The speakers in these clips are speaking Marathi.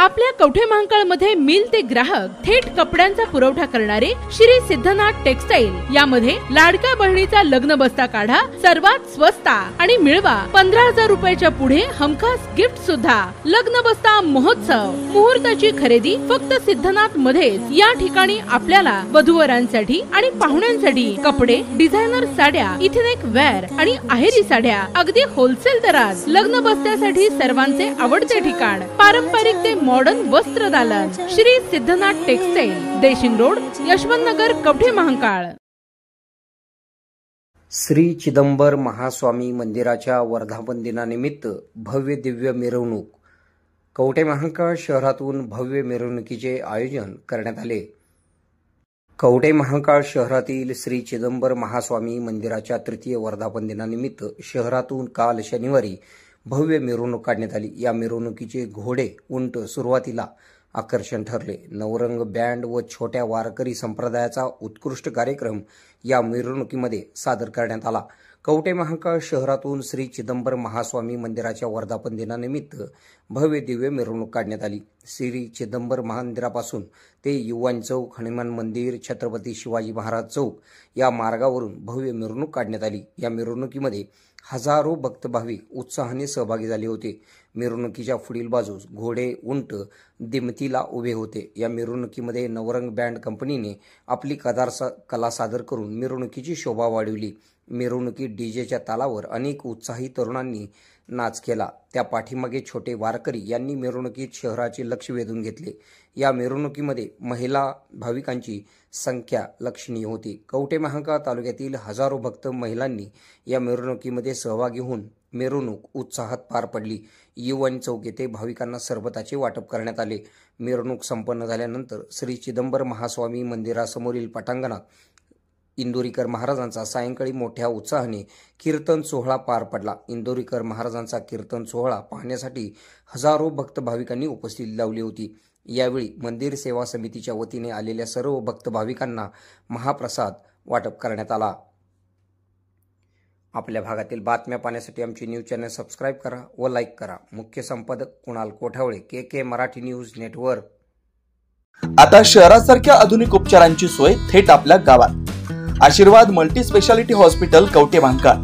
आपल्या कवठे महांकाळ मध्ये मिल ते ग्राहक थेट कपड्यांचा पुरवठा करणारे श्री सिद्धनाथ टेक्सटाईल। यामध्ये लाडक्या बहिणीचा लग्न बस्ता काढा, सर्वात स्वस्त आणि मिळवा 15,000 रुपयाच्या पुढे हमखास गिफ्ट सुद्धा। लग्न बस्ता महोत्सव, मुहूर्ताची खरेदी फक्त सिद्धनाथ मध्येच। या ठिकाणी आपल्याला वधूवरांसाठी आणि पाहुण्यांसाठी कपडे, डिझायनर साड्या, इथनिक वेअर आणि आहेरी साड्या अगदी होलसेल दरात। लग्न बस्त्यासाठी सर्वांचे आवडते ठिकाण, पारंपरिक ते मॉडर्न वस्त्र दालन, श्री सिद्धनाथ टेक्सटाईल, देशिंग रोड, यशवंत नगर, कवठे महांकाळ। श्री चिदंबर महास्वामी मंदिराच्या वर्धापन दिनानिमित्त भव्य दिव्य मिरवणूक। कवठे महांकाळ शहरातून भव्य मिरवणुकीचे आयोजन करण्यात आले। कवठे महांकाळ शहरातील श्री चिदंबर महास्वामी मंदिराच्या तृतीय वर्धापन दिनानिमित्त शहरातून काल शनिवारी भव्य मिरवणूक काढण्यात आली। या मिरवणुकीचे घोडे, उंट सुरुवातीला आकर्षण ठरले। नवरंग बँड व छोट्या वारकरी संप्रदायाचा उत्कृष्ट कार्यक्रम या मिरवणुकीमध्ये सादर करण्यात आला। कवठे महांकाळ शहरातून श्री चिदंबर महास्वामी मंदिराच्या वर्धापन दिनानिमित्त भव्य दिव्य मिरवणूक काढण्यात आली। श्री चिदंबर मंदिरापासून ते युवान चौक, हनुमान मंदिर, छत्रपती शिवाजी महाराज चौक या मार्गावरून भव्य मिरवणूक काढण्यात आली। या मिरवणुकीमध्ये हजारो भक्त भाविक उत्साहाने सहभागी झाले होते। मिरवणुकीच्या पुढील बाजूस घोडे, उंट दिमतीला उभे होते। या मिरवणुकीमध्ये नवरंग बँड कंपनीने आपली कला सादर करून मिरवणुकीची शोभा वाढवली। मिरवणुकीत डीजेच्या तालावर अनेक उत्साही तरुणांनी नाच केला। त्या पाठीमागे छोटे वारकरी यांनी मिरवणुकीत शहराचे लक्ष वेधून घेतले। या मिरवणुकीमध्ये महिला भाविकांची संख्या लक्षणीय होती। कवठे महांकाळ तालुक्यातील हजारो भक्त महिलांनी या मिरवणुकीमध्ये सहभागी होऊन मिरवणूक उत्साहात पार पडली। युवन चौक येथे भाविकांना सरबताचे वाटप करण्यात आले। मिरवणूक संपन्न झाल्यानंतर श्री चिदंबर महास्वामी मंदिरासमोरील पटांगणात इंदोरीकर महाराजांचा सायंकाळी मोठ्या उत्साहाने कीर्तन सोहळा पार पडला। इंदोरीकर महाराजांचा कीर्तन सोहळा पाहण्यासाठी हजारो भक्त भाविकांनी उपस्थिती लावली होती। यावेळी मंदिर सेवा समितीच्या वतीने आलेल्या सर्व भक्त भाविकांना महाप्रसाद वाटप करण्यात आला। आपल्या भागातील बातम्या पाहण्यासाठी आमचे न्यूज चॅनल सबस्क्राइब करा व लाईक करा। मुख्य संपादक कुणाल कोठावळे, के मराठी न्यूज नेटवर्क। आता शहरासारख्या आधुनिक उपचारांची सोय थेट आपल्या गावात। आशीर्वाद multi speciality hospital Kavathe Mahankal,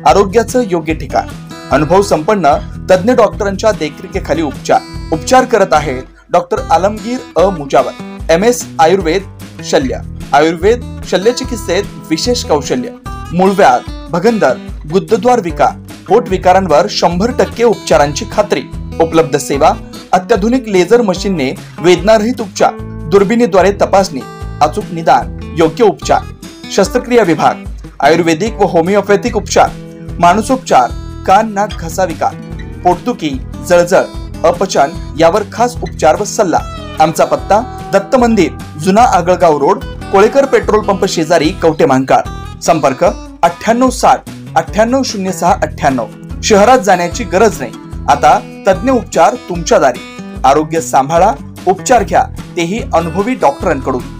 आरोग्याचं योग्य ठिकाण। अनुभव संपन्न तज्ञ डॉक्टरांच्या देखरेखीखाली उपचार करत आहेत डॉक्टर आलमगीर मुजावर, MS आयुर्वेद शल्य। आयुर्वेद शल्य चिकित्सेत विशेष कौशल्य। मूळव्याध, भगंदर, गुदद्वार विकार, पोट विकारांवर 100% उपचारांची खात्री। उपलब्ध सेवा, अत्याधुनिक लेझर मशीनने वेदनारहित उपचार, दुर्बिणीद्वारे तपासणी, अचूक निदान, योग्य उपचार। शस्त्रक्रिया विभाग, आयुर्वेदिक व होमिओपॅथिक उपचार, मानसोपचार, कान नाक घसा विकार, पोटदुखी, जळजळ, अपचन यावर खास उपचार व सल्ला। आमचा पत्ता दत्त मंदिर, जुना Agalgaon road, Kolekar petrol pump शेजारी, कवठे महांकाळ। संपर्क 9860 9806 98। शहरात जाण्याची गरज नाही, आता तज्ञ उपचार तुमच्या दारी। आरोग्य सांभाळा, उपचार घ्या, तेही अनुभवी डॉक्टरांकडून।